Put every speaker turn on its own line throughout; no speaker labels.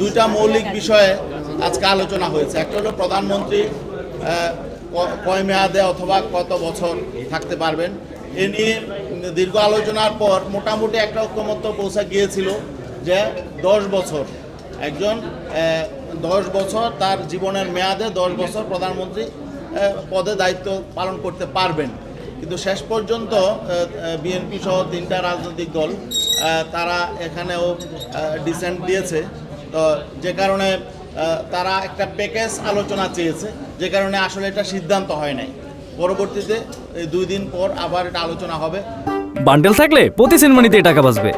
দুইটা মৌলিক বিষয়ে আজকে আলোচনা হয়েছে। একটা হলো প্রধানমন্ত্রী কয় মেয়াদে অথবা কত বছর থাকতে পারবেন, এ নিয়ে দীর্ঘ আলোচনার পর মোটামুটি একটা ঐকমত্য পৌঁছা গিয়েছিল যে 10 বছর, একজন 10 বছর তার জীবনের মেয়াদে 10 বছর প্রধানমন্ত্রী পদে দায়িত্ব পালন করতে পারবেন। কিন্তু শেষ পর্যন্ত বিএনপি সহ 3টা রাজনৈতিক দল তারা এখানেও ডিসেন্ট দিয়েছে, তো যে কারণে তারা একটা প্যাকেজ আলোচনা চেয়েছে, যে কারণে আসলে এটা সিদ্ধান্ত হয় নাই। পরবর্তীতে 2 দিন পর আবার এটা আলোচনা হবে।
বান্ডেল থাকলে প্রতি সেনমানিতে টাকা বাঁচবে।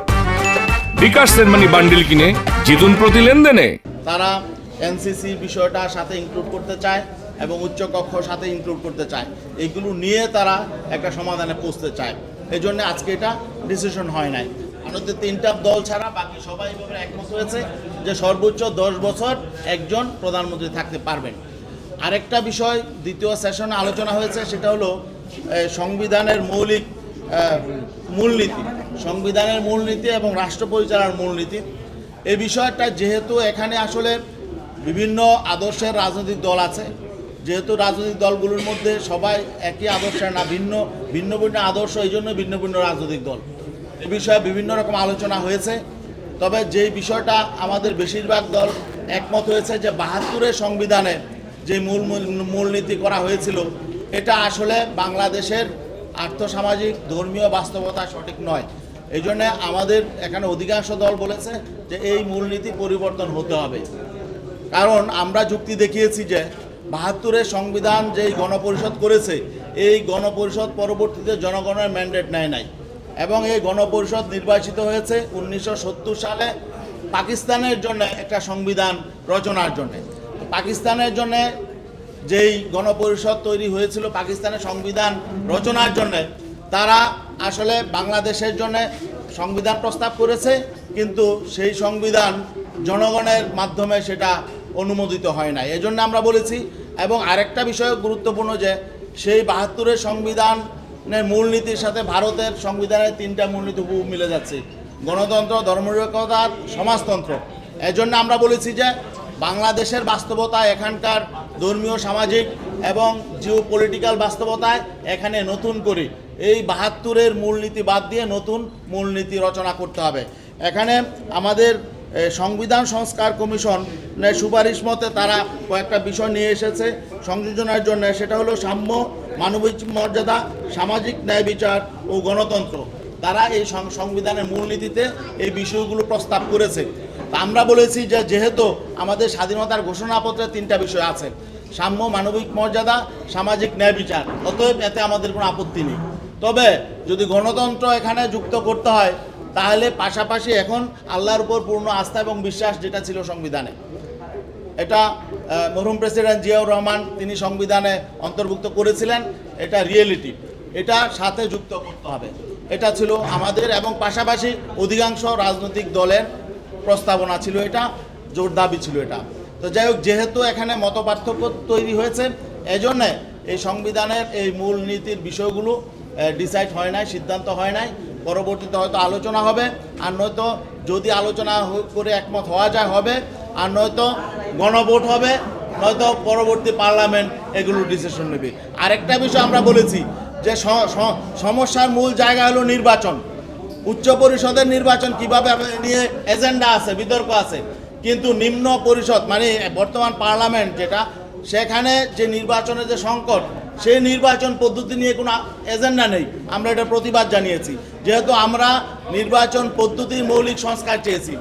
বিকাশ সেনমানি বান্ডেল কিনে জিতুন প্রতি লেনদেনে।
তারা এনসিসি বিষয়টা সাথে ইনক্লুড করতে চায় এবং উচ্চকক্ষ সাথে ইনক্লুড করতে চায়, এইগুলো নিয়ে তারা একটা সমাধানে পৌঁছতে চায়। এই জন্য আজকে এটা ডিসিশন হয় নাই। আমাদের 3টা দল ছাড়া বাকি সবাই এভাবে একমত হয়েছে যে সর্বোচ্চ 10 বছর একজন প্রধানমন্ত্রী থাকতে পারবেন। আরেকটা বিষয় দ্বিতীয় সেশনে আলোচনা হয়েছে, সেটা হলো সংবিধানের মৌলিক মূলনীতি, সংবিধানের মূলনীতি এবং রাষ্ট্র পরিচালনার মূলনীতি। এই বিষয়টা যেহেতু এখানে আসলে বিভিন্ন আদর্শের রাজনৈতিক দল আছে, যেহেতু রাজনৈতিক দলগুলোর মধ্যে সবাই একই আদর্শের না, ভিন্ন ভিন্ন ভিন্ন আদর্শ, এই জন্য ভিন্ন ভিন্ন রাজনৈতিক দল, এই বিষয়ে বিভিন্ন রকম আলোচনা হয়েছে। তবে যেই বিষয়টা আমাদের বেশিরভাগ দল একমত হয়েছে যে 72-এর সংবিধানে যে মূলনীতি করা হয়েছিল এটা আসলে বাংলাদেশের আর্থসামাজিক ধর্মীয় বাস্তবতা সঠিক নয়। এই জন্য আমাদের এখানে অধিকাংশ দল বলেছে যে এই মূলনীতি পরিবর্তন হতে হবে। কারণ আমরা যুক্তি দেখিয়েছি যে 72-এর সংবিধান যেই গণপরিষদ করেছে, এই গণপরিষদ পরবর্তীতে জনগণের ম্যান্ডেট নেয় নাই এবং এই গণপরিষদ নির্বাচিত হয়েছে 1970 সালে পাকিস্তানের জন্য একটা সংবিধান রচনার জন্য। পাকিস্তানের জন্য যেই গণপরিষদ তৈরি হয়েছিল পাকিস্তানের সংবিধান রচনার জন্য, তারা আসলে বাংলাদেশের জন্য সংবিধান প্রস্তাব করেছে, কিন্তু সেই সংবিধান জনগণের মাধ্যমে সেটা অনুমোদিত হয় না। এই জন্য আমরা বলেছি। এবং আরেকটা বিষয় গুরুত্বপূর্ণ যে সেই 72-এর সংবিধানের মূলনীতির সাথে ভারতের সংবিধানের 3টা মূলনীতি হুবহু মিলে যাচ্ছে, গণতন্ত্র, ধর্মনিরপেক্ষতা, সমাজতন্ত্র। এই জন্য আমরা বলেছি যে বাংলাদেশের বাস্তবতা, এখানকার ধর্মীয়, সামাজিক এবং জিও পলিটিক্যাল বাস্তবতায় এখানে নতুন করে এই 72-এর মূলনীতি বাদ দিয়ে নতুন মূলনীতি রচনা করতে হবে। এখানে আমাদের সংবিধান সংস্কার কমিশনের সুপারিশ মতে তারা কয়েকটা বিষয় নিয়ে এসেছে সংযোজনের জন্য, সেটা হলো সাম্য, মানবিক মর্যাদা, সামাজিক ন্যায় বিচার ও গণতন্ত্র। তারা এই সংবিধানের মূলনীতিতে এই বিষয়গুলো প্রস্তাব করেছে। তা আমরা বলেছি যে যেহেতু আমাদের স্বাধীনতার ঘোষণাপত্রে 3টা বিষয় আছে, সাম্য, মানবিক মর্যাদা, সামাজিক ন্যায় বিচার, অতএব এতে আমাদের কোনো আপত্তি নেই। তবে যদি গণতন্ত্র এখানে যুক্ত করতে হয় তাহলে পাশাপাশি এখন আল্লাহর উপর পূর্ণ আস্থা এবং বিশ্বাস যেটা ছিল সংবিধানে, এটা মরহুম প্রেসিডেন্ট জিয়াউর রহমান তিনি সংবিধানে অন্তর্ভুক্ত করেছিলেন, এটা রিয়েলিটি, এটা সাথে যুক্ত করতে হবে। এটা ছিল আমাদের এবং পাশাপাশি অধিকাংশ রাজনৈতিক দলের প্রস্তাবনা ছিল, এটা জোর দাবি ছিল এটা। তো যাই হোক, যেহেতু এখানে মতপার্থক্য তৈরি হয়েছে, এজন্য এই সংবিধানের এই মূল নীতির বিষয়গুলো ডিসাইড হয় নাই, সিদ্ধান্ত হয় নাই। পরবর্তীতে হয়তো আলোচনা হবে, আর নয়তো যদি আলোচনা করে একমত হওয়া যায় হবে, আর নয়তো গণভোট হবে, নয়তো পরবর্তী পার্লামেন্ট এগুলো ডিসিশন নেবে। আরেকটা বিষয় আমরা বলেছি যে সমস্যার মূল জায়গা হলো নির্বাচন। উচ্চ পরিষদের নির্বাচন কিভাবে নিয়ে এজেন্ডা আছে, বিতর্ক আছে, কিন্তু নিম্ন পরিষদ মানে বর্তমান পার্লামেন্ট যেটা, সেখানে যে নির্বাচনের যে সংকট, সেই নির্বাচন পদ্ধতি নিয়ে কোনো এজেন্ডা নেই। আমরা এটা প্রতিবাদ জানিয়েছি। যেহেতু আমরা নির্বাচন পদ্ধতির মৌলিক সংস্কার চেয়েছি,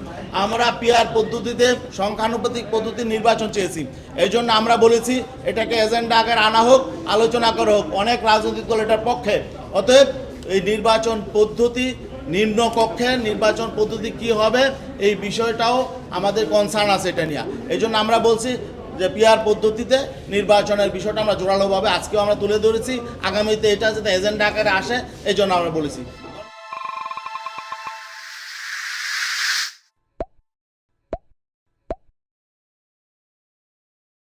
আমরা পিআর পদ্ধতিতে সংখ্যানুপাতিক পদ্ধতির নির্বাচন চেয়েছি, এই জন্য আমরা বলেছি এটাকে এজেন্ডা আকারে আনা হোক, আলোচনা করা হোক। অনেক রাজনৈতিক দল এটার পক্ষে। অতএব এই নির্বাচন পদ্ধতি, নিম্ন কক্ষের নির্বাচন পদ্ধতি কি হবে এই বিষয়টাও আমাদের কনসার্ন আছে এটা নিয়ে। এই জন্য আমরা বলছি যে পিআর পদ্ধতিতে নির্বাচনের বিষয়টা আমরা জোরালোভাবে আজকেও আমরা তুলে ধরেছি, আগামীতে এটা যাতে এজেন্ডা আকারে আসে এই জন্য আমরা বলেছি।